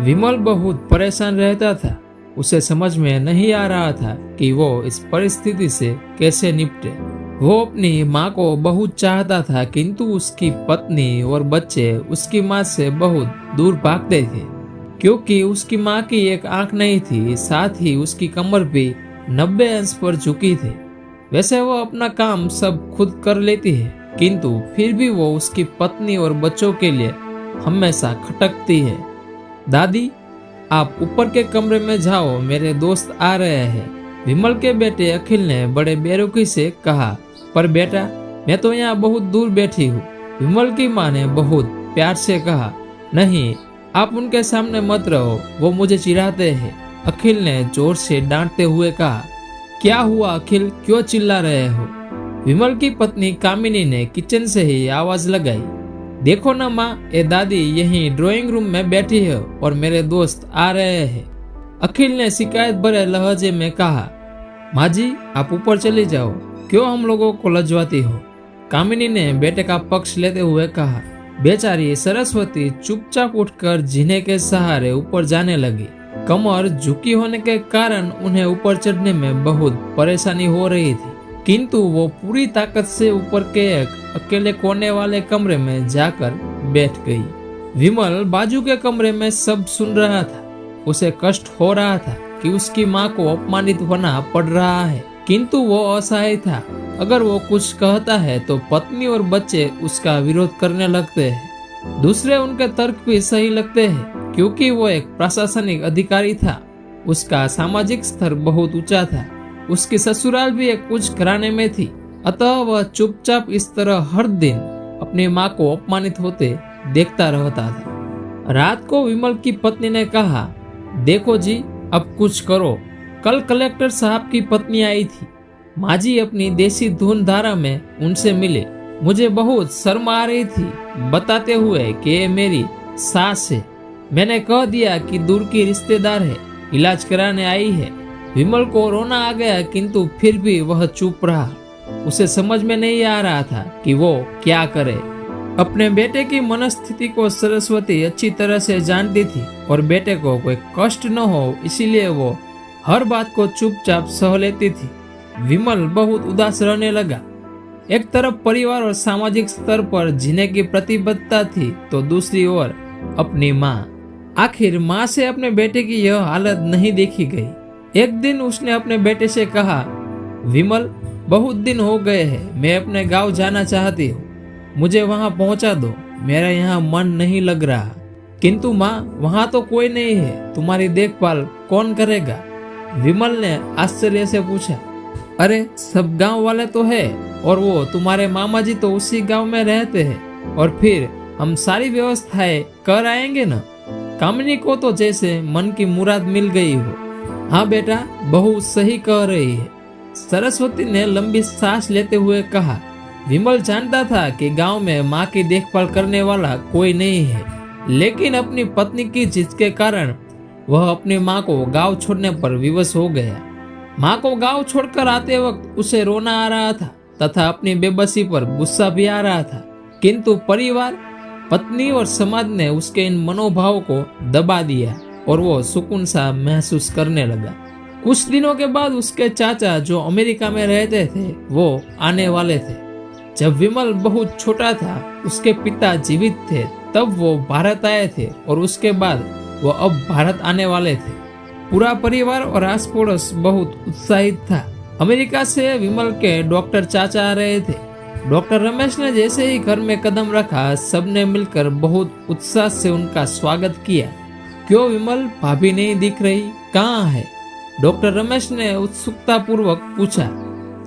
विमल बहुत परेशान रहता था। उसे समझ में नहीं आ रहा था कि वो इस परिस्थिति से कैसे निपटे। वो अपनी माँ को बहुत चाहता था, किंतु उसकी पत्नी और बच्चे उसकी माँ से बहुत दूर भागते थे, क्योंकि उसकी माँ की एक आंख नहीं थी, साथ ही उसकी कमर भी 90 अंश पर झुकी थी। वैसे वो अपना काम सब खुद कर लेती है, किंतु फिर भी वो उसकी पत्नी और बच्चों के लिए हमेशा खटकती है। दादी, आप ऊपर के कमरे में जाओ, मेरे दोस्त आ रहे हैं। विमल के बेटे अखिल ने बड़े बेरुखी से कहा। पर बेटा, मैं तो यहाँ बहुत दूर बैठी हूँ। विमल की माँ ने बहुत प्यार से कहा। नहीं, आप उनके सामने मत रहो, वो मुझे चिढ़ाते हैं। अखिल ने जोर से डांटते हुए कहा। क्या हुआ अखिल, क्यों चिल्ला रहे हो? विमल की पत्नी कामिनी ने किचन से ही आवाज लगाई। देखो ना माँ, ये दादी यहीं ड्राइंग रूम में बैठी है और मेरे दोस्त आ रहे हैं। अखिल ने शिकायत भरे लहजे में कहा। माँ जी, आप ऊपर चली जाओ, क्यों हम लोगों को लजवाती हो? कामिनी ने बेटे का पक्ष लेते हुए कहा। बेचारी सरस्वती चुपचाप उठकर जीने के सहारे ऊपर जाने लगी। कमर झुकी होने के कारण उन्हें ऊपर चढ़ने में बहुत परेशानी हो रही थी, किंतु वो पूरी ताकत से ऊपर के एक अकेले कोने वाले कमरे में जाकर बैठ गई। विमल बाजू के कमरे में सब सुन रहा था। उसे कष्ट हो रहा था कि उसकी माँ को अपमानित होना पड़ रहा है, किंतु वो असहाय था। अगर वो कुछ कहता है तो पत्नी और बच्चे उसका विरोध करने लगते हैं। दूसरे उनके तर्क भी सही लगते हैं, क्योंकि वो एक प्रशासनिक अधिकारी था। उसका सामाजिक स्तर बहुत ऊंचा था। उसकी ससुराल भी एक उच्च घराने में थी, अतः वह चुपचाप इस तरह हर दिन अपनी माँ को अपमानित होते देखता रहता था। रात को विमल की पत्नी ने कहा। देखो जी, अब कुछ करो। कल कलेक्टर साहब की पत्नी आई थी। माँ जी अपनी देसी धुन धारा में उनसे मिले। मुझे बहुत शर्म आ रही थी, बताते हुए कि ये मेरी सास है। मैंने कह दिया कि दूर की रिश्तेदार है, इलाज कराने आई है। विमल को रोना आ गया, किंतु फिर भी वह चुप रहा। उसे समझ में नहीं आ रहा था कि वो क्या करे। अपने बेटे की मनस्थिति को सरस्वती अच्छी तरह से जानती थी और बेटे को कोई कष्ट न हो, इसीलिए वो हर बात को चुपचाप सह लेती थी। विमल बहुत उदास रहने लगा। एक तरफ परिवार और सामाजिक स्तर पर जीने की प्रतिबद्धता थी, तो दूसरी ओर अपनी माँ। आखिर माँ से अपने बेटे की यह हालत नहीं देखी गई। एक दिन उसने अपने बेटे से कहा। विमल, बहुत दिन हो गए हैं, मैं अपने गांव जाना चाहती हूँ। मुझे वहां पहुंचा दो, मेरा यहाँ मन नहीं लग रहा। किंतु माँ, वहां तो कोई नहीं है, तुम्हारी देखभाल कौन करेगा? विमल ने आश्चर्य से पूछा। अरे, सब गांव वाले तो है, और वो तुम्हारे मामा जी तो उसी गांव में रहते हैं, और फिर हम सारी व्यवस्थाएं कर आएंगे ना। कामिनी को तो जैसे मन की मुराद मिल गई हो। हाँ बेटा, बहू सही कह रही है, सरस्वती ने लंबी सांस लेते हुए कहा। विमल जानता था कि गांव में माँ की देखभाल करने वाला कोई नहीं है, लेकिन अपनी पत्नी की जिद के कारण वह अपनी माँ को गांव छोड़ने पर विवश हो गया। माँ को गांव छोड़कर आते वक्त उसे रोना आ रहा था तथा अपनी बेबसी पर गुस्सा भी आ रहा था, किंतु परिवार, पत्नी और समाज ने उसके इन मनोभाव को दबा दिया और वो सुकून सा महसूस करने लगा। कुछ दिनों के बाद उसके चाचा, जो अमेरिका में रहते थे, वो आने वाले थे। जब विमल बहुत छोटा था, उसके पिता जीवित थे, तब वो भारत आए थे और उसके बाद वो अब भारत आने वाले थे। पूरा परिवार और आस पड़ोस बहुत उत्साहित था। अमेरिका से विमल के डॉक्टर चाचा आ रहे थे। डॉक्टर रमेश ने जैसे ही घर में कदम रखा, सबने मिलकर बहुत उत्साह से उनका स्वागत किया। क्यों विमल, भाभी नहीं दिख रही, कहाँ है? डॉक्टर रमेश ने उत्सुकता पूर्वक पूछा।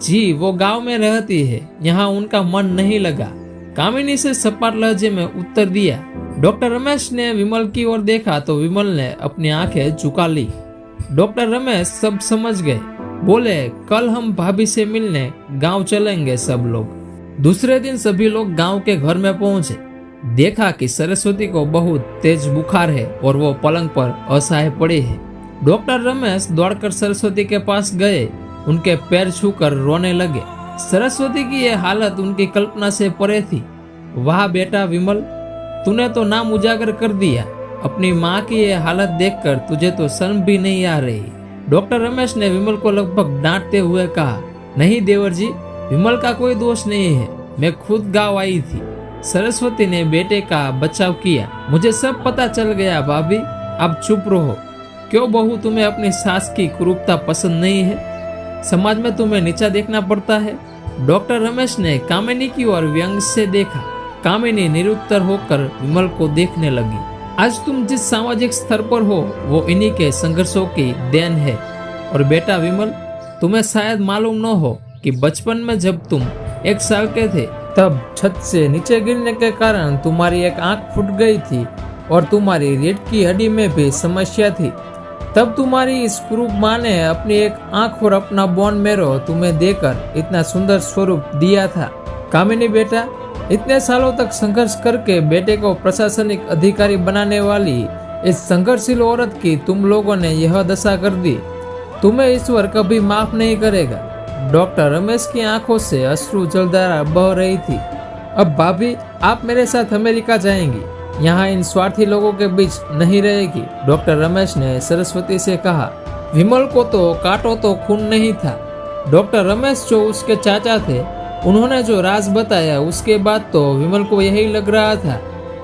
जी, वो गांव में रहती है, यहाँ उनका मन नहीं लगा, कामिनी से सपाट लहजे में उत्तर दिया। डॉक्टर रमेश ने विमल की ओर देखा तो विमल ने अपनी आंखें झुका ली। डॉक्टर रमेश सब समझ गए। बोले, कल हम भाभी से मिलने गांव चलेंगे सब लोग। दूसरे दिन सभी लोग गांव के घर में पहुंचे। देखा कि सरस्वती को बहुत तेज बुखार है और वो पलंग पर असहाय पड़ी है। डॉक्टर रमेश दौड़कर सरस्वती के पास गए, उनके पैर छूकर रोने लगे। सरस्वती की यह हालत उनकी कल्पना से परे थी। वाह बेटा विमल, तूने तो नाम उजागर कर दिया। अपनी माँ की ये हालत देखकर तुझे तो शर्म भी नहीं आ रही। डॉक्टर रमेश ने विमल को लगभग डांटते हुए कहा, नहीं देवर जी, विमल का कोई दोष नहीं है, मैं खुद गाँव आई थी। सरस्वती ने बेटे का बचाव किया। मुझे सब पता चल गया भाभी, अब चुप रहो। क्यों बहू, तुम्हें अपनी सास की कुरूपता पसंद नहीं है? समाज में तुम्हें नीचा देखना पड़ता है। डॉक्टर रमेश ने कामिनी की ओर व्यंग से देखा। कामिनी निरुत्तर होकर विमल को देखने लगी। आज तुम जिस सामाजिक स्तर पर हो वो इन्हीं के संघर्षों की देन है। और बेटा विमल, तुम्हें शायद मालूम न हो कि बचपन में जब तुम 1 साल के थे तब छत से नीचे गिरने के कारण तुम्हारी एक आंख फूट गई थी और तुम्हारी रीढ़ की हड्डी में भी समस्या थी। तब तुम्हारी इस कुरूप माँ ने अपनी एक आंख और अपना बोन मेरो तुम्हें देकर इतना सुंदर स्वरूप दिया था। कामिनी बेटा, इतने सालों तक संघर्ष करके बेटे को प्रशासनिक अधिकारी बनाने वाली इस संघर्षशील औरत की तुम लोगों ने यह दशा कर दी। तुम्हें ईश्वर कभी माफ नहीं करेगा। डॉक्टर रमेश की आंखों से अश्रु जलधारा बह रही थी। अब भाभी, आप मेरे साथ अमेरिका जाएंगी, यहाँ इन स्वार्थी लोगों के बीच नहीं रहेगी। डॉक्टर रमेश ने सरस्वती से कहा। विमल को तो काटो तो खून नहीं था। डॉक्टर रमेश जो उसके चाचा थे, उन्होंने जो राज बताया उसके बाद तो विमल को यही लग रहा था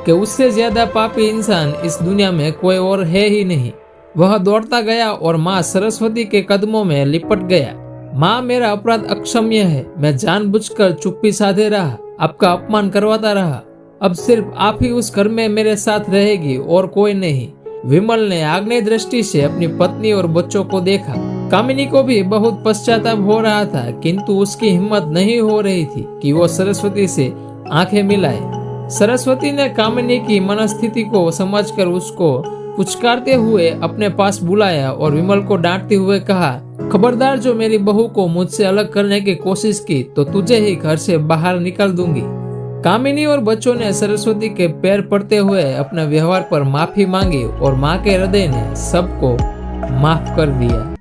कि उससे ज्यादा पापी इंसान इस दुनिया में कोई और है ही नहीं। वह दौड़ता गया और माँ सरस्वती के कदमों में लिपट गया। माँ, मेरा अपराध अक्षम्य है। मैं जानबूझकर चुप्पी साधे रहा, आपका अपमान करवाता रहा। अब सिर्फ आप ही उस घर में मेरे साथ रहेगी और कोई नहीं। विमल ने आग्नेय दृष्टि से अपनी पत्नी और बच्चों को देखा। कामिनी को भी बहुत पश्चाताप हो रहा था, किंतु उसकी हिम्मत नहीं हो रही थी कि वो सरस्वती से आंखें मिलाए। सरस्वती ने कामिनी की मनस्थिति को समझकर उसको पुचकारते हुए अपने पास बुलाया और विमल को डांटते हुए कहा, खबरदार, जो मेरी बहू को मुझसे अलग करने की कोशिश की तो तुझे ही घर से बाहर निकाल दूंगी। कामिनी और बच्चों ने सरस्वती के पैर पड़ते हुए अपने व्यवहार पर माफी मांगी और माँ के हृदय ने सबको माफ कर दिया।